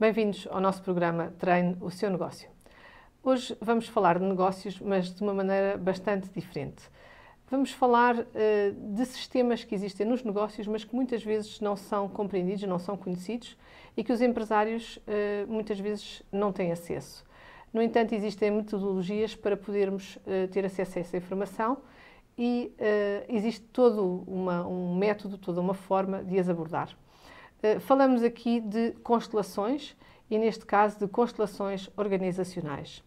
Bem-vindos ao nosso programa Treine o Seu Negócio. Hoje vamos falar de negócios, mas de uma maneira bastante diferente. Vamos falar de sistemas que existem nos negócios, mas que muitas vezes não são compreendidos, não são conhecidos e que os empresários muitas vezes não têm acesso. No entanto, existem metodologias para podermos ter acesso a essa informação e existe todo um método, toda uma forma de as abordar. Falamos aqui de constelações e, neste caso, de constelações organizacionais.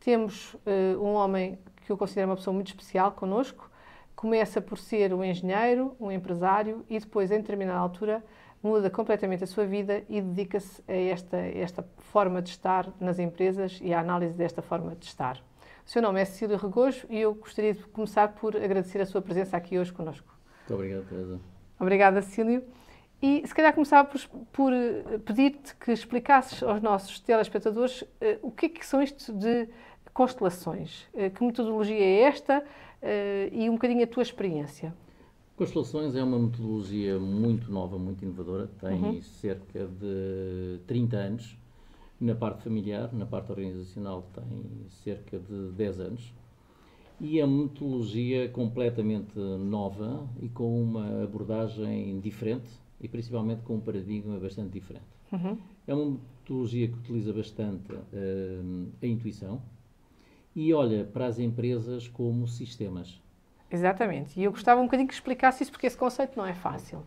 Temos um homem que eu considero uma pessoa muito especial connosco. Começa por ser um engenheiro, um empresário e depois, em determinada altura, muda completamente a sua vida e dedica-se a esta forma de estar nas empresas e à análise desta forma de estar. O seu nome é Cecílio Regojo e eu gostaria de começar por agradecer a sua presença aqui hoje connosco. Muito obrigado, Teresa. Obrigada, Cecílio. E se calhar começava por pedir-te que explicasses aos nossos telespectadores o que é que são isto de constelações, que metodologia é esta e um bocadinho a tua experiência. Constelações é uma metodologia muito nova, muito inovadora, tem cerca de 30 anos. Na parte familiar, na parte organizacional, tem cerca de 10 anos. E é uma metodologia completamente nova e com uma abordagem diferente e principalmente com um paradigma bastante diferente. É uma metodologia que utiliza bastante a intuição e olha para as empresas como sistemas. Exatamente. E eu gostava um bocadinho que explicasse isso, porque esse conceito não é fácil.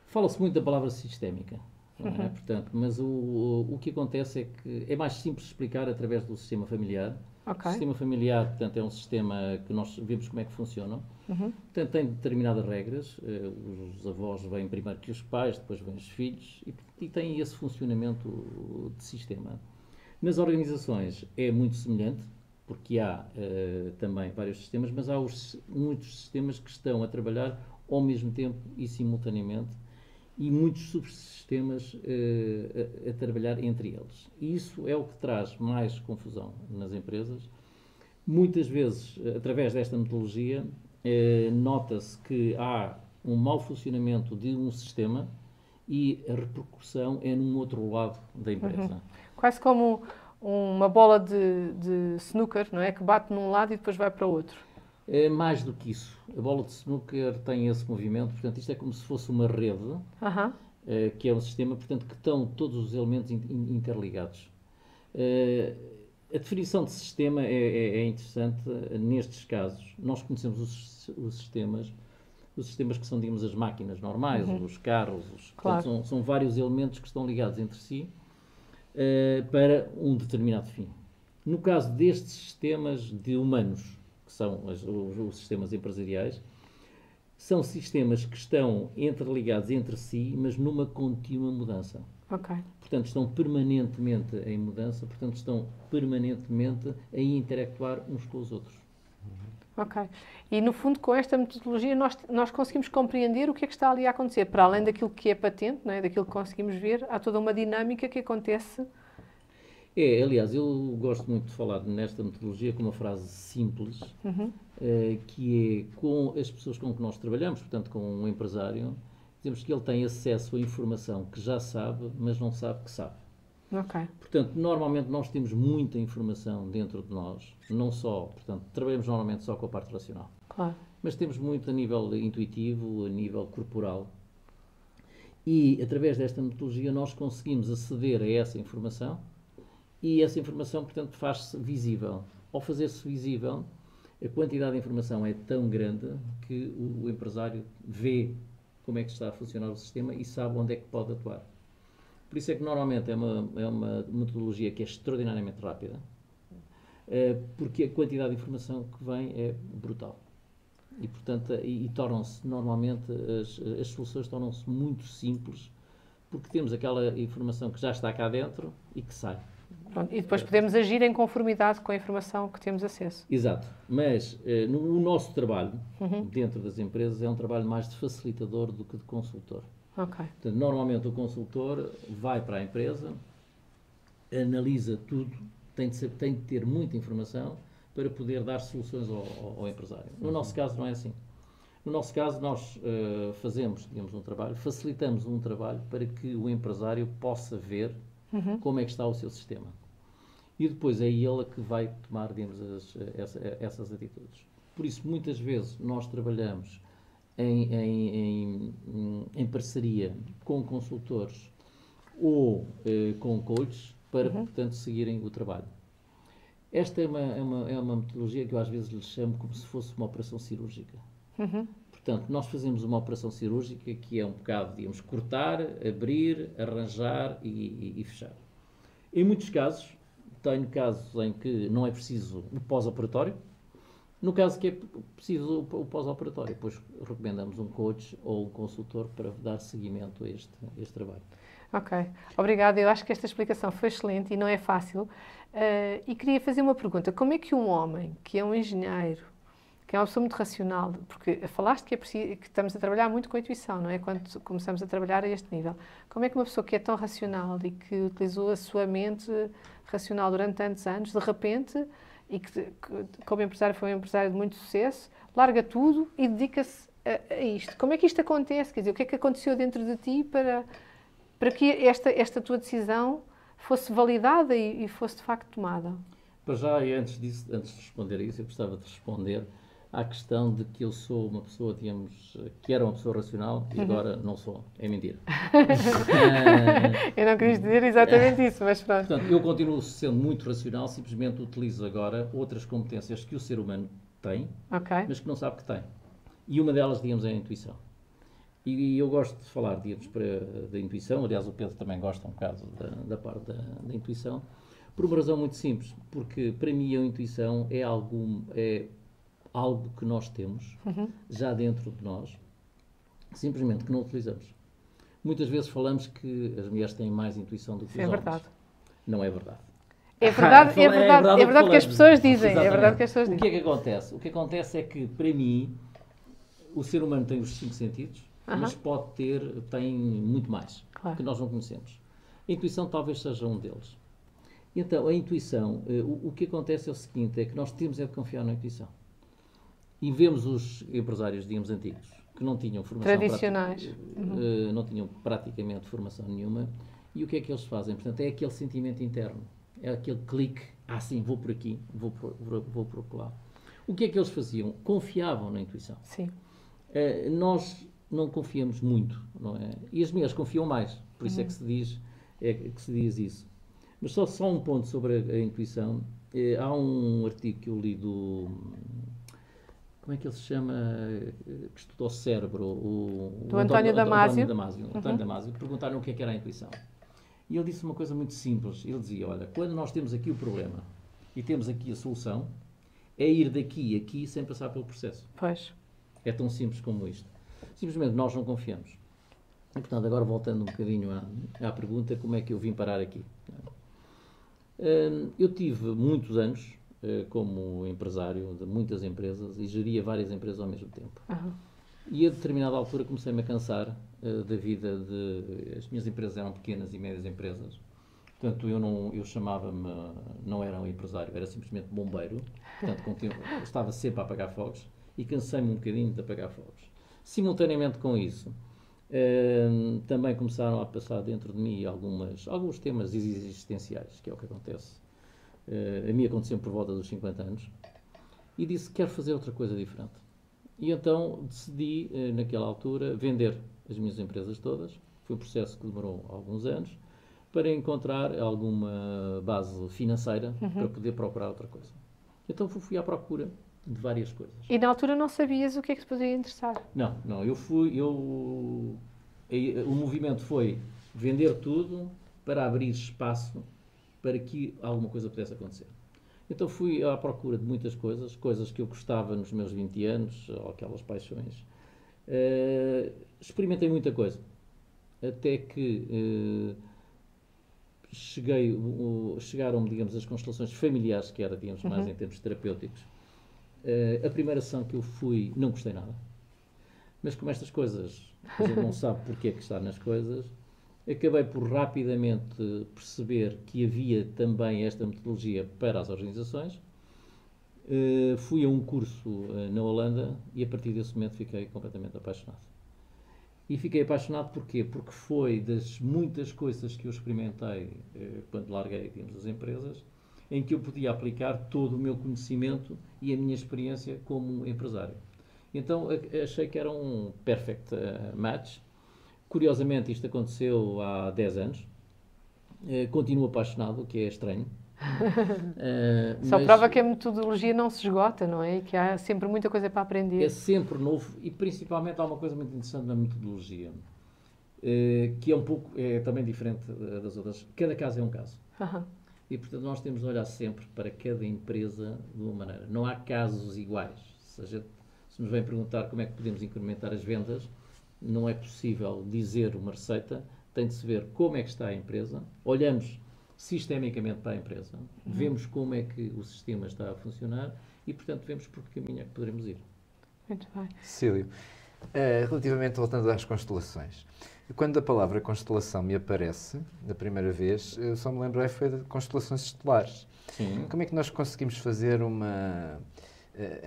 Fala-se muito da palavra sistémica, não é? Portanto, mas o que acontece é que é mais simples explicar através do sistema familiar. Okay. O sistema familiar, portanto, é um sistema que nós vemos como é que funciona. Portanto, tem determinadas regras. Os avós vêm primeiro que os pais, depois vêm os filhos e tem esse funcionamento de sistema. Nas organizações é muito semelhante, porque há também vários sistemas, mas há muitos sistemas que estão a trabalhar ao mesmo tempo e simultaneamente e muitos subsistemas a trabalhar entre eles. E isso é o que traz mais confusão nas empresas. Muitas vezes, através desta metodologia, nota-se que há um mau funcionamento de um sistema e a repercussão é num outro lado da empresa. Quase como uma bola de snooker, não é? Que bate num lado e depois vai para o outro. É mais do que isso. A bola de snooker tem esse movimento, portanto, isto é como se fosse uma rede, que é um sistema, portanto, que estão todos os elementos interligados. A definição de sistema é interessante nestes casos. Nós conhecemos os sistemas que são, digamos, as máquinas normais, os carros, Claro. Portanto, são vários elementos que estão ligados entre si para um determinado fim. No caso destes sistemas de humanos, que são os sistemas empresariais, são sistemas que estão interligados entre si, mas numa contínua mudança. Ok. Portanto, estão permanentemente em mudança, portanto, estão permanentemente a interactuar uns com os outros. Ok. E, no fundo, com esta metodologia, nós conseguimos compreender o que é que está ali a acontecer. Para além daquilo que é patente, não é? Daquilo que conseguimos ver, há toda uma dinâmica que acontece. Aliás, eu gosto muito de falar nesta metodologia com uma frase simples, que é com as pessoas com que nós trabalhamos, portanto, com um empresário, dizemos que ele tem acesso à informação que já sabe, mas não sabe que sabe. Ok. Portanto, normalmente nós temos muita informação dentro de nós, não só, portanto, trabalhamos normalmente só com a parte racional, Claro. mas temos muito a nível intuitivo, a nível corporal. E, através desta metodologia, nós conseguimos aceder a essa informação e essa informação, portanto, faz-se visível. Ao fazer-se visível, a quantidade de informação é tão grande que o empresário vê como é que está a funcionar o sistema e sabe onde é que pode atuar. Por isso é que normalmente é uma metodologia que é extraordinariamente rápida, porque a quantidade de informação que vem é brutal. E, portanto, tornam-se, normalmente, as soluções tornam-se muito simples, porque temos aquela informação que já está cá dentro e que sai. Pronto. E depois podemos agir em conformidade com a informação que temos acesso. Exato. Mas o nosso trabalho, dentro das empresas, é um trabalho mais de facilitador do que de consultor. Ok. Portanto, normalmente o consultor vai para a empresa, analisa tudo, tem de ter muita informação para poder dar soluções ao empresário. No nosso caso não é assim. No nosso caso nós fazemos, digamos, um trabalho, facilitamos um trabalho para que o empresário possa ver Como é que está o seu sistema? E depois é ele que vai tomar, digamos, essas atitudes. Por isso, muitas vezes, nós trabalhamos em parceria com consultores ou com coaches para, portanto, seguirem o trabalho. Esta é uma metodologia que eu às vezes lhe chamo como se fosse uma operação cirúrgica. Portanto, nós fazemos uma operação cirúrgica que é um bocado, digamos, cortar, abrir, arranjar e fechar. Em muitos casos, tenho casos em que não é preciso o pós-operatório. No caso que é preciso o pós-operatório, depois recomendamos um coach ou um consultor para dar seguimento a este trabalho. Ok, obrigada. Eu acho que esta explicação foi excelente e não é fácil. E queria fazer uma pergunta. Como é que um homem, que é um engenheiro, que é uma pessoa muito racional, porque falaste que estamos a trabalhar muito com a intuição, não é? Quando começamos a trabalhar a este nível. Como é que uma pessoa que é tão racional e que utilizou a sua mente racional durante tantos anos, de repente, e que como empresário foi um empresário de muito sucesso, larga tudo e dedica-se a isto? Como é que isto acontece? Quer dizer, o que é que aconteceu dentro de ti para que esta tua decisão fosse validada e fosse de facto tomada? Para já, e antes de responder a isso, eu gostava de responder à questão de que eu sou uma pessoa, digamos, que era uma pessoa racional e agora não sou. É mentira. Eu não quis dizer exatamente isso, mas pronto. Portanto, eu continuo sendo muito racional, simplesmente utilizo agora outras competências que o ser humano tem, mas que não sabe que tem. E uma delas, digamos, é a intuição. E eu gosto de falar, digamos, da intuição, aliás o Pedro também gosta um bocado da parte da intuição, por uma razão muito simples, porque para mim a intuição é algo que nós temos já dentro de nós, simplesmente que não utilizamos. Muitas vezes falamos que as mulheres têm mais intuição do que os homens. É verdade. Não é verdade. É verdade que as pessoas dizem. Exatamente. É verdade que as pessoas dizem. O que é que acontece? O que acontece é que, para mim, o ser humano tem os 5 sentidos, mas tem muito mais, que nós não conhecemos. A intuição talvez seja um deles. Então, a intuição, o que acontece é o seguinte, é que nós temos de confiar na intuição. E vemos os empresários, digamos, antigos, que não tinham formação... Tradicionais. Não tinham praticamente formação nenhuma. E o que é que eles fazem? Portanto, é aquele sentimento interno. É aquele clique, sim, vou por aqui, vou por lá. O que é que eles faziam? Confiavam na intuição. Sim. Nós não confiamos muito, não é? E as mulheres confiam mais, por isso é que se diz isso. Mas só um ponto sobre a intuição. Há um artigo que eu li do... Como é que ele se chama? Que estudou o cérebro. Do António Damasio. António Damasio. Perguntaram o que era a intuição. E ele disse uma coisa muito simples. Ele dizia, olha, quando nós temos aqui o problema e temos aqui a solução, é ir daqui a aqui sem passar pelo processo. Pois. É tão simples como isto. Simplesmente nós não confiamos. E, portanto, agora voltando um bocadinho à pergunta, como é que eu vim parar aqui? Eu tive muitos anos como empresário de muitas empresas e geria várias empresas ao mesmo tempo. E a determinada altura comecei-me a cansar da vida as minhas empresas eram pequenas e médias empresas. Portanto, eu chamava-me, não era um empresário, era simplesmente bombeiro. Portanto, estava sempre a apagar fogos e cansei-me um bocadinho de apagar fogos. Simultaneamente com isso, também começaram a passar dentro de mim alguns temas existenciais, que é o que acontece. A mim aconteceu por volta dos 50 anos e disse que quero fazer outra coisa diferente. E então decidi, naquela altura, vender as minhas empresas todas. Foi um processo que demorou alguns anos para encontrar alguma base financeira para poder procurar outra coisa. Então fui à procura de várias coisas. E na altura não sabias o que é que te poderia interessar? Não. O movimento foi vender tudo para abrir espaço para que alguma coisa pudesse acontecer. Então fui à procura de muitas coisas que eu gostava nos meus 20 anos, ou aquelas paixões. Experimentei muita coisa, até que chegaram-me, digamos, as constelações familiares, que era, digamos, mais em termos terapêuticos. A primeira sessão que eu fui, não gostei nada. Mas como estas coisas, a gente não sabe porque é que está nas coisas, acabei por rapidamente perceber que havia também esta metodologia para as organizações. Fui a um curso na Holanda e a partir desse momento fiquei completamente apaixonado. E fiquei apaixonado porquê? Porque foi das muitas coisas que eu experimentei quando larguei, digamos, as empresas, em que eu podia aplicar todo o meu conhecimento e a minha experiência como empresário. Então achei que era um perfect match. Curiosamente, isto aconteceu há 10 anos. Continuo apaixonado, o que é estranho. Só prova que a metodologia não se esgota, não é? E que há sempre muita coisa para aprender. É sempre novo e principalmente há uma coisa muito interessante na metodologia, que é um pouco, é também diferente das outras. Cada caso é um caso. Uhum. E portanto nós temos de olhar sempre para cada empresa de uma maneira. Não há casos iguais. Se nos vem perguntar como é que podemos incrementar as vendas, não é possível dizer uma receita, tem de se ver como é que está a empresa, olhamos sistemicamente para a empresa, vemos como é que o sistema está a funcionar e, portanto, vemos por que caminho é que poderemos ir. Muito bem. Cecílio, relativamente voltando às constelações, quando a palavra constelação me aparece, da primeira vez, eu só me lembrei foi de constelações estelares. Sim. Como é que nós conseguimos fazer uma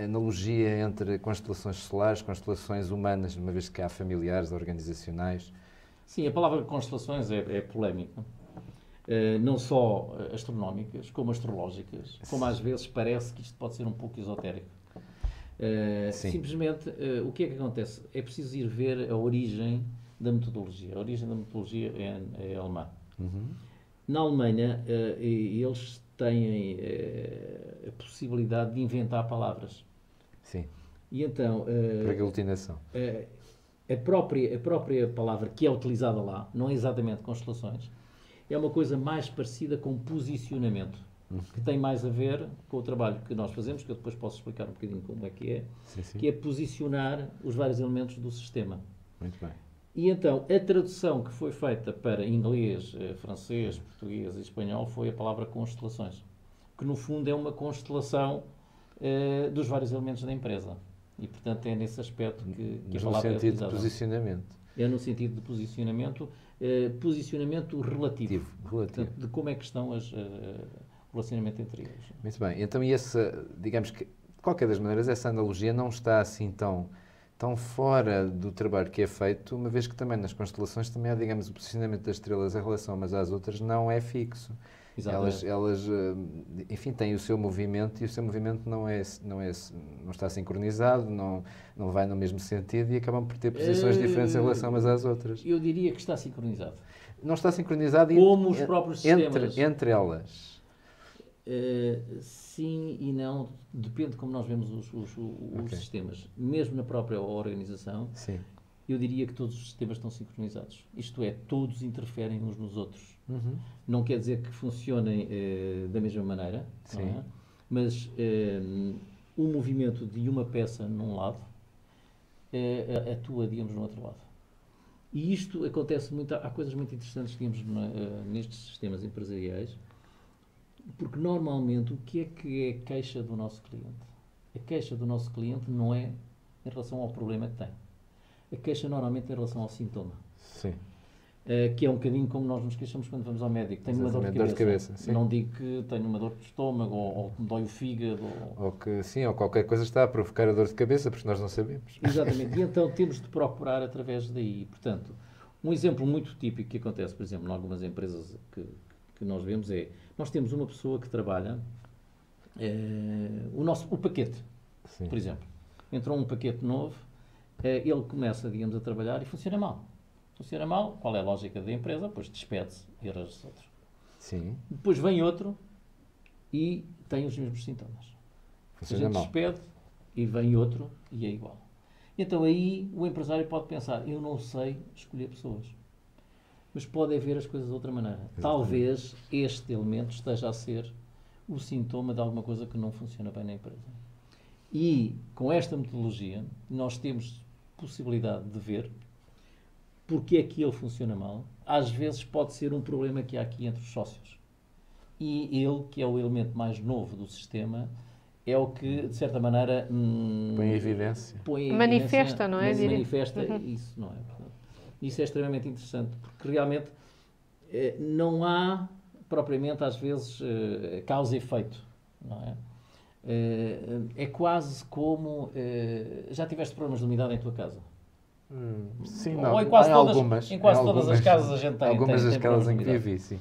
analogia entre constelações solares, constelações humanas, uma vez que há familiares, organizacionais? Sim, a palavra constelações é polémica. Não só astronómicas, como astrológicas, como às vezes parece que isto pode ser um pouco esotérico. Simplesmente, o que é que acontece? É preciso ir ver a origem da metodologia. A origem da metodologia é alemã. Uhum. Na Alemanha, eles têm a possibilidade de inventar palavras. Sim. E então... Por aglutinação. A própria palavra que é utilizada lá, não é exatamente constelações, é uma coisa mais parecida com posicionamento, que tem mais a ver com o trabalho que nós fazemos, que eu depois posso explicar um bocadinho como é que é, Sim. que é posicionar os vários elementos do sistema. Muito bem. E então, a tradução que foi feita para inglês, francês, português e espanhol foi a palavra constelações, que no fundo é uma constelação dos vários elementos da empresa. E, portanto, é nesse aspecto que a palavra é utilizada. No sentido de posicionamento. É no sentido de posicionamento relativo. Portanto, de como é que estão o relacionamento entre eles. Muito bem. Então, digamos que, de qualquer das maneiras, essa analogia não está assim tão fora do trabalho que é feito, uma vez que também nas constelações também há, digamos, o posicionamento das estrelas em relação umas às outras não é fixo. Elas, enfim, têm o seu movimento e o seu movimento não está sincronizado, não vai no mesmo sentido e acabam por ter posições diferentes em relação umas às outras. Eu diria que está sincronizado. Não está sincronizado como os próprios sistemas. Entre elas. Sim e não, depende de como nós vemos os sistemas. Mesmo na própria organização, sim, eu diria que todos os sistemas estão sincronizados. Isto é, todos interferem uns nos outros. Uhum. Não quer dizer que funcionem da mesma maneira, não é? Mas o movimento de uma peça num lado atua, digamos, no outro lado. E isto acontece muito, há coisas muito interessantes, digamos, nestes sistemas empresariais, porque normalmente o que é queixa do nosso cliente? A queixa do nosso cliente não é em relação ao problema que tem. A queixa normalmente é em relação ao sintoma. Sim. Que é um bocadinho como nós nos queixamos quando vamos ao médico. Tenho uma dor de cabeça. Não digo que tenho uma dor de estômago ou que me dói o fígado. Ou qualquer coisa está a provocar a dor de cabeça, porque nós não sabemos. Exatamente. E então temos de procurar através daí. Portanto, um exemplo muito típico que acontece, por exemplo, em algumas empresas que nós vemos é, nós temos uma pessoa que trabalha o paquete, Sim. por exemplo. Entrou um paquete novo, ele começa, digamos, a trabalhar e funciona mal. Funciona mal, qual é a lógica da empresa? Pois despede-se e arranja-se outro. Sim. Depois vem outro e tem os mesmos sintomas. Funciona mal. Despede e vem outro e é igual. Então aí o empresário pode pensar, eu não sei escolher pessoas, mas pode ver as coisas de outra maneira. Exatamente. Talvez este elemento esteja a ser o sintoma de alguma coisa que não funciona bem na empresa. E com esta metodologia nós temos possibilidade de ver porque é que ele funciona mal. Às vezes pode ser um problema que há aqui entre os sócios. E ele, que é o elemento mais novo do sistema, é o que, de certa maneira... põe em evidência. Manifesta, não é? Manifesta isso, não é? Portanto, isso é extremamente interessante, porque realmente não há, propriamente, às vezes, causa e efeito, não é? É quase como... já tiveste problemas de umidade em tua casa? Sim, Ou não. em quase Há todas, algumas. em quase Em todas as algumas- casas a gente tem. Algumas das tem casas problemas de em que umidade. vivi, sim.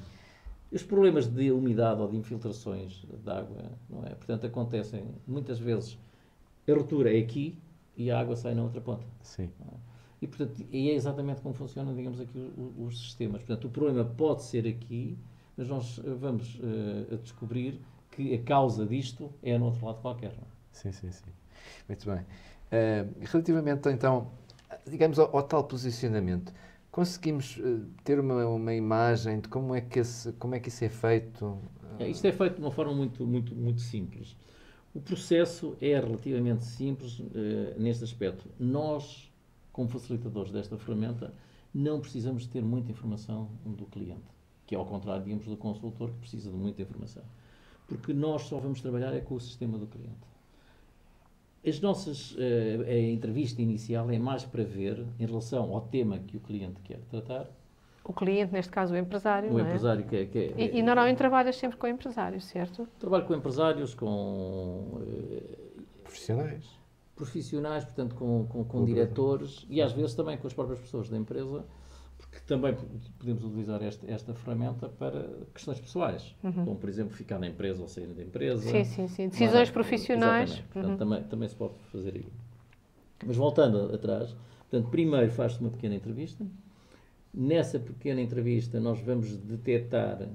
Os problemas de umidade ou de infiltrações de água, não é? Portanto, acontecem muitas vezes. A ruptura é aqui e a água sai na outra ponta. Sim. E, portanto, e é exatamente como funcionam, digamos, aqui os sistemas. Portanto, o problema pode ser aqui, mas nós vamos a descobrir que a causa disto é no outro lado qualquer. Não é? Sim, sim, sim. Muito bem. Relativamente, então, digamos, ao tal posicionamento, conseguimos ter uma imagem de como é que isso é feito? Isto é feito de uma forma muito simples. O processo é relativamente simples neste aspecto. Nós, como facilitadores desta ferramenta, não precisamos ter muita informação do cliente, que é ao contrário, digamos, do consultor, que precisa de muita informação. Porque nós só vamos trabalhar é com o sistema do cliente. A entrevista inicial é mais para ver, em relação ao tema que o cliente quer tratar. O cliente, neste caso, o empresário, O não é? empresário E normalmente trabalhas sempre com empresários, certo? Trabalho com empresários, com Profissionais. profissionais, portanto, com diretores e às vezes também com as próprias pessoas da empresa, porque também podemos utilizar esta ferramenta para questões pessoais, como, por exemplo, ficar na empresa ou sair da empresa. Sim, sim, sim. Decisões profissionais. Exatamente. Portanto, também se pode fazer aí. Mas voltando atrás, portanto, primeiro faz-se uma pequena entrevista. Nessa pequena entrevista nós vamos detectar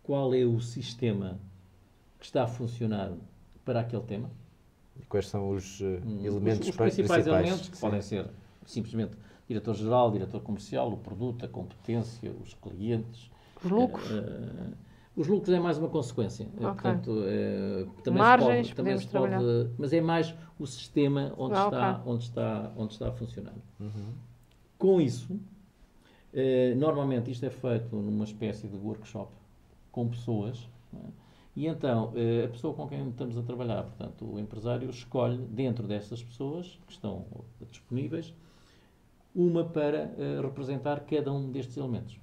qual é o sistema que está a funcionar para aquele tema. E quais são os elementos Os principais elementos, que sim. podem ser simplesmente diretor-geral, diretor comercial, o produto, a competência, os clientes. Os lucros. Os lucros é mais uma consequência. Ok. Portanto, também Margens, se pode, também podemos se pode, trabalhar. mas é mais o sistema onde, onde está a funcionar. Com isso, normalmente isto é feito numa espécie de workshop com pessoas, não é? E então, a pessoa com quem estamos a trabalhar, portanto, o empresário escolhe, dentro dessas pessoas que estão disponíveis, uma para representar cada um destes elementos.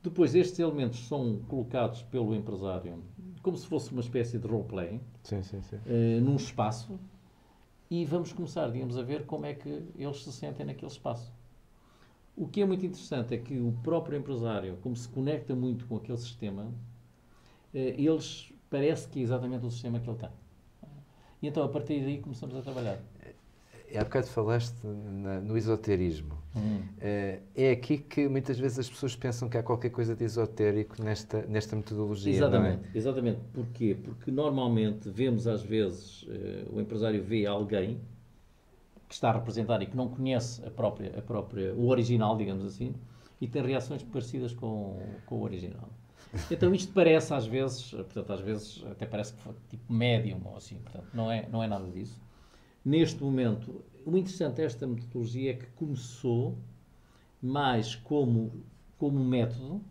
Depois, estes elementos são colocados pelo empresário como se fosse uma espécie de roleplay, Sim, sim, sim. num espaço, e vamos começar, digamos, a ver como é que eles se sentem naquele espaço. O que é muito interessante é que o próprio empresário, como se conecta muito com aquele sistema, eles parece que é exatamente o sistema que ele tem. E então, a partir daí, começamos a trabalhar. Há bocado falaste no esoterismo. É aqui que muitas vezes as pessoas pensam que há qualquer coisa de esotérico nesta metodologia. Exatamente, não é? exatamente. Porquê? Porque normalmente vemos às vezes, o empresário vê alguém que está a representar e que não conhece o original, digamos assim, e tem reações parecidas com o original. Então isto parece às vezes, portanto, às vezes até parece que foi tipo médium ou assim, portanto, não é nada disso. Neste momento, o interessante desta metodologia é que começou mais como método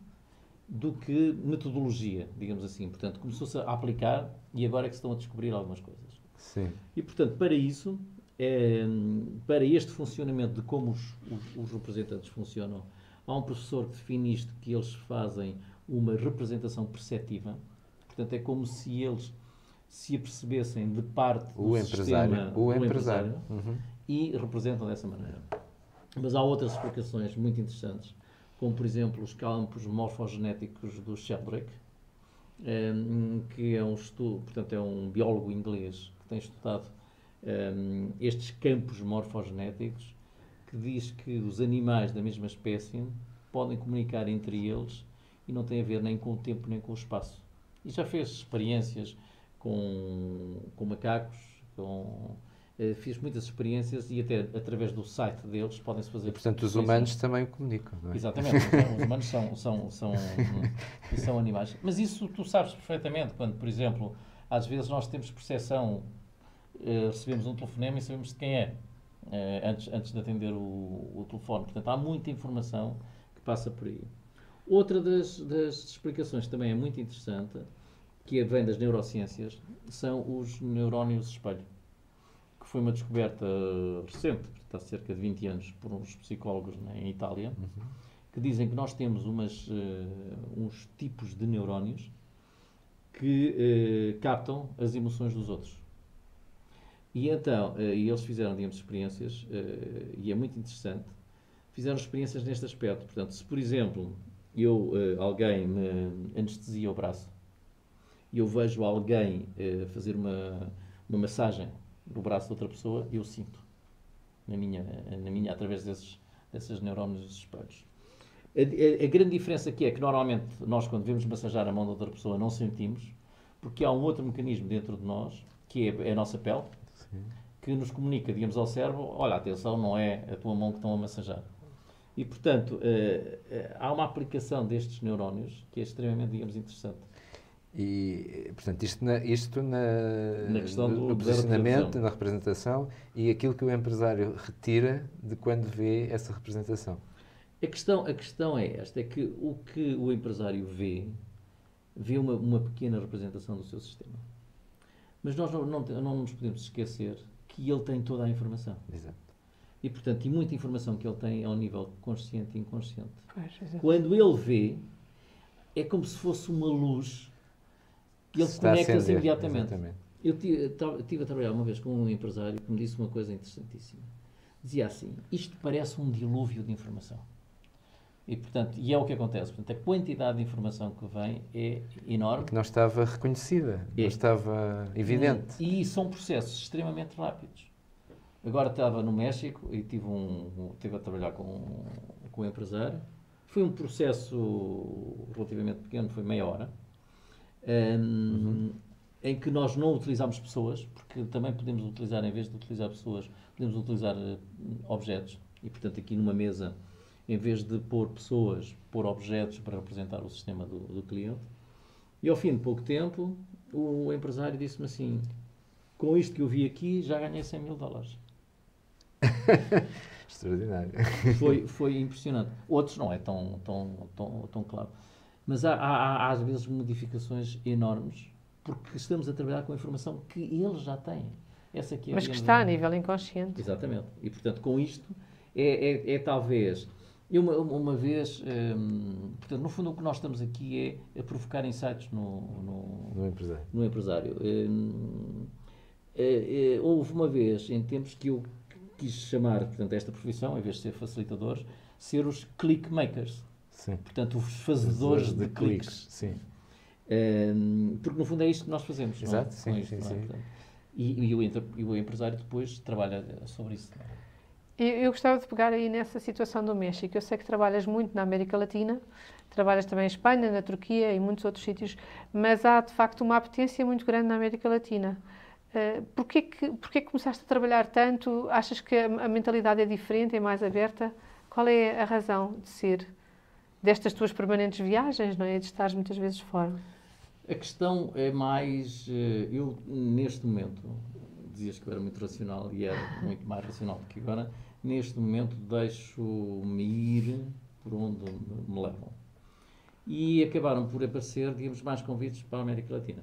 do que metodologia, digamos assim. Portanto, começou-se a aplicar e agora é que se estão a descobrir algumas coisas. Sim. E, portanto, para isso, para este funcionamento de como os representantes funcionam, há um professor que define isto, que eles fazem uma representação perceptiva. Portanto, é como se eles se apercebessem de parte do sistema do empresário e representam dessa maneira. Mas há outras explicações muito interessantes, como, por exemplo, os campos morfogenéticos do Sheldrake, que é um estudo, portanto, é um biólogo inglês que tem estudado estes campos morfogenéticos, que diz que os animais da mesma espécie podem comunicar entre eles e não tem a ver nem com o tempo nem com o espaço. E já fez experiências com macacos, fiz muitas experiências e até através do site deles podem-se fazer... E, portanto, os humanos também o comunicam, não é? Exatamente, os humanos são animais. Mas isso tu sabes perfeitamente, quando, por exemplo, às vezes nós temos percepção, recebemos um telefonema e sabemos de quem é, antes de atender o telefone. Portanto, há muita informação que passa por aí. Outra das explicações que também é muito interessante, que vem das neurociências, são os neurónios espelho, que foi uma descoberta recente, há cerca de 20 anos, por uns psicólogos em Itália, que dizem que nós temos uns tipos de neurónios que captam as emoções dos outros. E então, e eles fizeram, digamos, experiências, e é muito interessante, fizeram experiências neste aspecto. Portanto, se, por exemplo, alguém me anestesia o braço e eu vejo alguém fazer uma massagem no braço de outra pessoa, eu sinto, através desses neurónios dos espelhos. A grande diferença aqui é que, normalmente, nós, quando vemos massajar a mão de outra pessoa, não sentimos, porque há um outro mecanismo dentro de nós, que é a nossa pele, sim, que nos comunica, digamos, ao cérebro: olha, atenção, não é a tua mão que estão a massajar. E, portanto, há uma aplicação destes neurónios que é extremamente, digamos, interessante. E, portanto, isto na questão do posicionamento, na representação, e aquilo que o empresário retira de quando vê essa representação. A questão é esta, é que o empresário vê uma pequena representação do seu sistema. Mas nós não nos podemos esquecer que ele tem toda a informação. Exato. E, portanto, muita informação que ele tem ao nível consciente e inconsciente. Pois, quando ele vê, é como se fosse uma luz que ele conecta-se imediatamente. Exatamente. Eu estive a trabalhar uma vez com um empresário que me disse uma coisa interessantíssima. Dizia assim: isto parece um dilúvio de informação. E, portanto, é o que acontece. Portanto, a quantidade de informação que vem é enorme. Que não estava reconhecida, não estava evidente. E são processos extremamente rápidos. Agora estava no México e estive a trabalhar com um empresário. Foi um processo relativamente pequeno, foi meia hora, em que nós não utilizámos pessoas, porque também podemos utilizar, em vez de utilizar pessoas, podemos utilizar objetos. E, portanto, aqui numa mesa, em vez de pôr pessoas, pôr objetos para representar o sistema do cliente. E ao fim de pouco tempo, o empresário disse-me assim: com isto que eu vi aqui, já ganhei $100.000. Extraordinário. Foi impressionante. Outros não é tão claro. Mas há às vezes modificações enormes, porque estamos a trabalhar com a informação que eles já têm. Essa aqui é, mas que está a nível inconsciente. Exatamente. E, portanto, com isto, talvez... uma vez, portanto, no fundo, o que nós estamos aqui é a provocar insights no empresário. Houve uma vez, em tempos, que eu quis chamar, portanto, esta profissão, em vez de ser facilitadores, ser os click makers. Sim. Portanto, os fazedores de cliques. Sim. Porque, no fundo, é isto que nós fazemos. Exato, não é? Sim. Portanto, e o empresário depois trabalha sobre isso. Eu gostava de pegar aí nessa situação do México. Eu sei que trabalhas muito na América Latina, trabalhas também em Espanha, na Turquia e em muitos outros sítios, mas há, de facto, uma apetência muito grande na América Latina. Porquê que começaste a trabalhar tanto? Achas que a mentalidade é diferente, é mais aberta? Qual é a razão de ser destas tuas permanentes viagens, não é? De estares muitas vezes fora? A questão é mais... eu, neste momento, dizias que eu era muito racional e era muito mais racional do que agora. Neste momento deixo-me ir por onde me levam. E acabaram por aparecer, digamos, mais convites para a América Latina.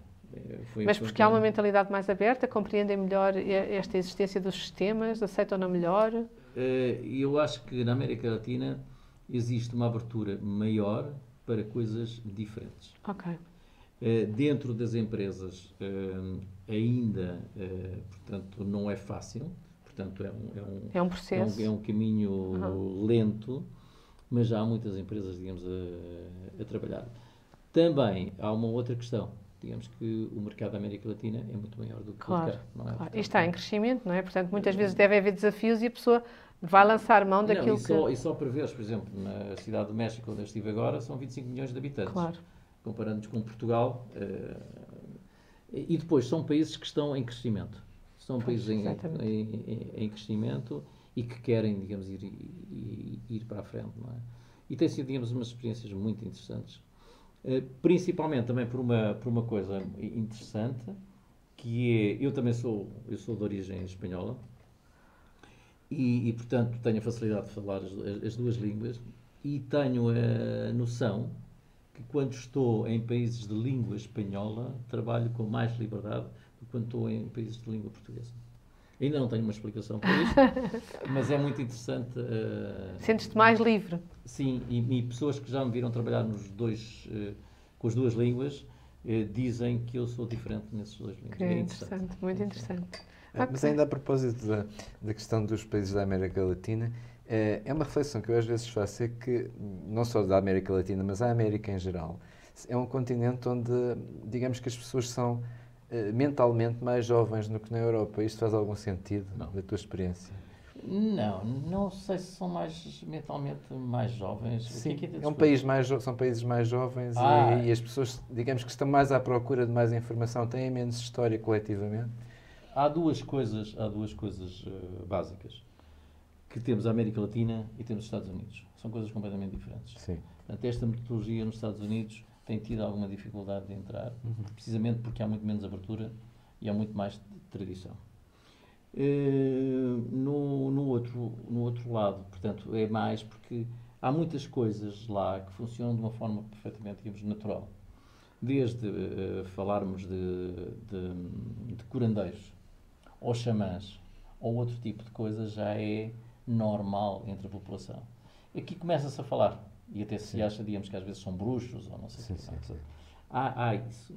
Mas porque há uma mentalidade mais aberta, compreendem melhor esta existência dos sistemas, aceitam-na melhor? Eu acho que na América Latina existe uma abertura maior para coisas diferentes. Ok. Dentro das empresas ainda, portanto, não é fácil. Portanto, é um processo. É um caminho lento, mas já há muitas empresas, digamos, a trabalhar. Também há uma outra questão. Digamos que o mercado da América Latina é muito maior do que o mercado. Não é? Claro. E está em crescimento, não é? Portanto, muitas vezes deve haver desafios e a pessoa vai lançar mão daquilo E só para veres, por exemplo, na cidade do México, onde eu estive agora, são 25 milhões de habitantes. Claro. Comparando-nos com Portugal. E depois, são países que estão em crescimento. São países em crescimento e que querem, digamos, ir para a frente, não é? E tem sido, digamos, umas experiências muito interessantes. Principalmente também por uma coisa interessante, que é, eu também sou de origem espanhola e portanto tenho a facilidade de falar as duas línguas e tenho a noção que quando estou em países de língua espanhola trabalho com mais liberdade do que quando estou em países de língua portuguesa. Ainda não tenho uma explicação para isto, mas é muito interessante. Sentes-te mais livre? Sim, e pessoas que já me viram trabalhar com as duas línguas dizem que eu sou diferente nesses dois línguas. É interessante, muito interessante. Mas ainda a propósito da questão dos países da América Latina, é uma reflexão que eu às vezes faço, é que, não só da América Latina, mas a América em geral, é um continente onde, digamos que as pessoas são mentalmente mais jovens do que na Europa. Isto faz algum sentido, da tua experiência? Não sei se são mentalmente mais jovens. Sim, O que é um país são países mais jovens e as pessoas, digamos que estão mais à procura de mais informação, têm menos história coletivamente. Há duas coisas básicas. Que temos a América Latina e temos os Estados Unidos. São coisas completamente diferentes. Sim. Portanto, esta metodologia nos Estados Unidos tem tido alguma dificuldade de entrar, precisamente porque há muito menos abertura e há muito mais tradição. No outro lado, portanto, é mais porque há muitas coisas lá que funcionam de uma forma perfeitamente, digamos, natural. Desde falarmos de curandeiros, ou xamãs, ou outro tipo de coisa, já é normal entre a população. Aqui começa-se a falar, e até se acha, digamos, que às vezes são bruxos, ou não sei o que. Há isso.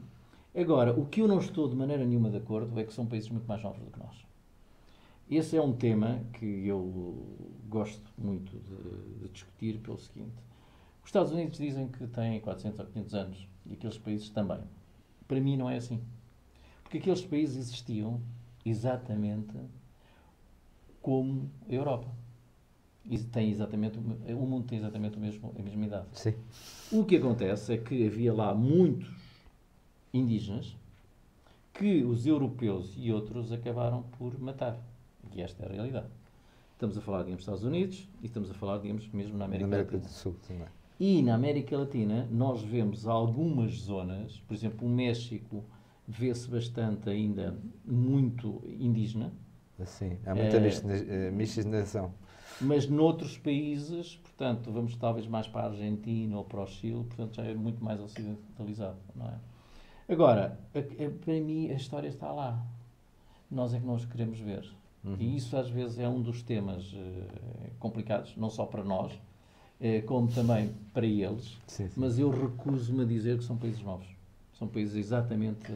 Agora, o que eu não estou de maneira nenhuma de acordo é que são países muito mais novos do que nós. Esse é um tema que eu gosto muito de discutir pelo seguinte. Os Estados Unidos dizem que têm 400 ou 500 anos, e aqueles países também. Para mim não é assim. Porque aqueles países existiam exatamente como a Europa. O mundo tem exatamente a mesma idade. Sim. O que acontece é que havia lá muitos indígenas que os europeus e outros acabaram por matar. E esta é a realidade. Estamos a falar, digamos, dos Estados Unidos e estamos a falar, digamos, mesmo na América Latina. do Sul também. E na América Latina nós vemos algumas zonas, por exemplo, o México vê-se bastante ainda muito indígena. Sim, há muita miscigenação. Mas noutros países, portanto, vamos talvez mais para a Argentina ou para o Chile, portanto já é muito mais ocidentalizado, não é? Agora, para mim a história está lá. Nós é que não os queremos ver. E isso às vezes é um dos temas complicados, não só para nós, como também para eles. Sim. Mas eu recuso-me a dizer que são países novos. São países exatamente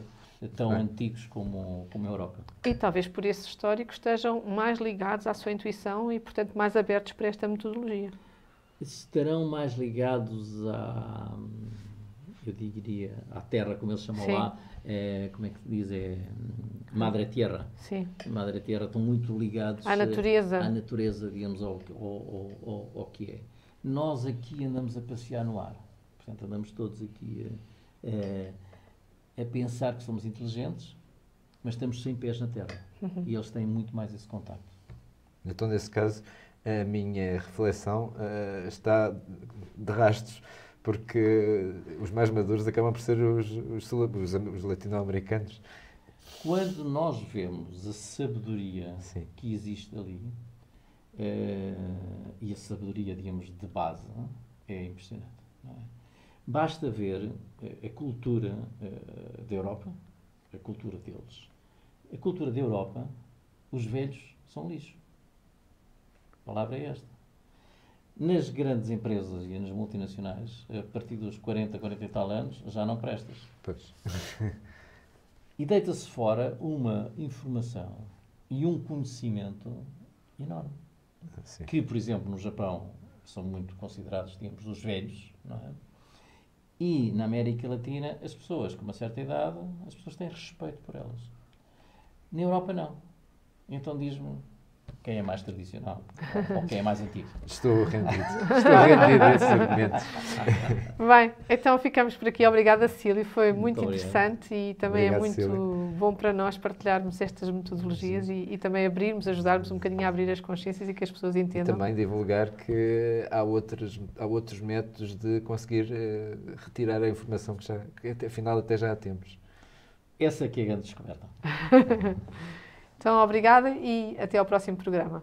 tão antigos como a Europa. E talvez por esse histórico estejam mais ligados à sua intuição e, portanto, mais abertos para esta metodologia. Estarão mais ligados eu diria, à terra, como eles chamam lá, como é que se diz? Madre Tierra. Sim. Madre Tierra, estão muito ligados à natureza, digamos, ao que é. Nós aqui andamos a passear no ar. Portanto, andamos todos aqui a pensar que somos inteligentes, mas estamos sem pés na terra. E eles têm muito mais esse contacto. Então, nesse caso, a minha reflexão está de rastros, porque os mais maduros acabam por ser os latino-americanos. Quando nós vemos a sabedoria que existe ali, e a sabedoria, digamos, de base, é impressionante. Não é? Basta ver a cultura da Europa, a cultura deles. A cultura da Europa, os velhos são lixo. A palavra é esta. Nas grandes empresas e nas multinacionais, a partir dos 40 e tal anos, já não prestas. Pois. E deita-se fora uma informação e um conhecimento enorme. Sim. Que, por exemplo, no Japão são muito considerados, digamos, os velhos, não é? E na América Latina, as pessoas com uma certa idade, as pessoas têm respeito por elas. Na Europa, não. Então diz-me quem é mais tradicional ou quem é mais antigo. Estou rendido a esses argumentos. Bem, então ficamos por aqui. Obrigada, Cílio. Foi muito interessante e também Obrigado, é muito Cílio. bom para nós partilharmos estas metodologias e também ajudarmos um bocadinho a abrir as consciências e que as pessoas entendam. E também divulgar que há outros métodos de conseguir retirar a informação que afinal até já há tempos. Essa aqui é a grande descoberta. Então, obrigada e até ao próximo programa.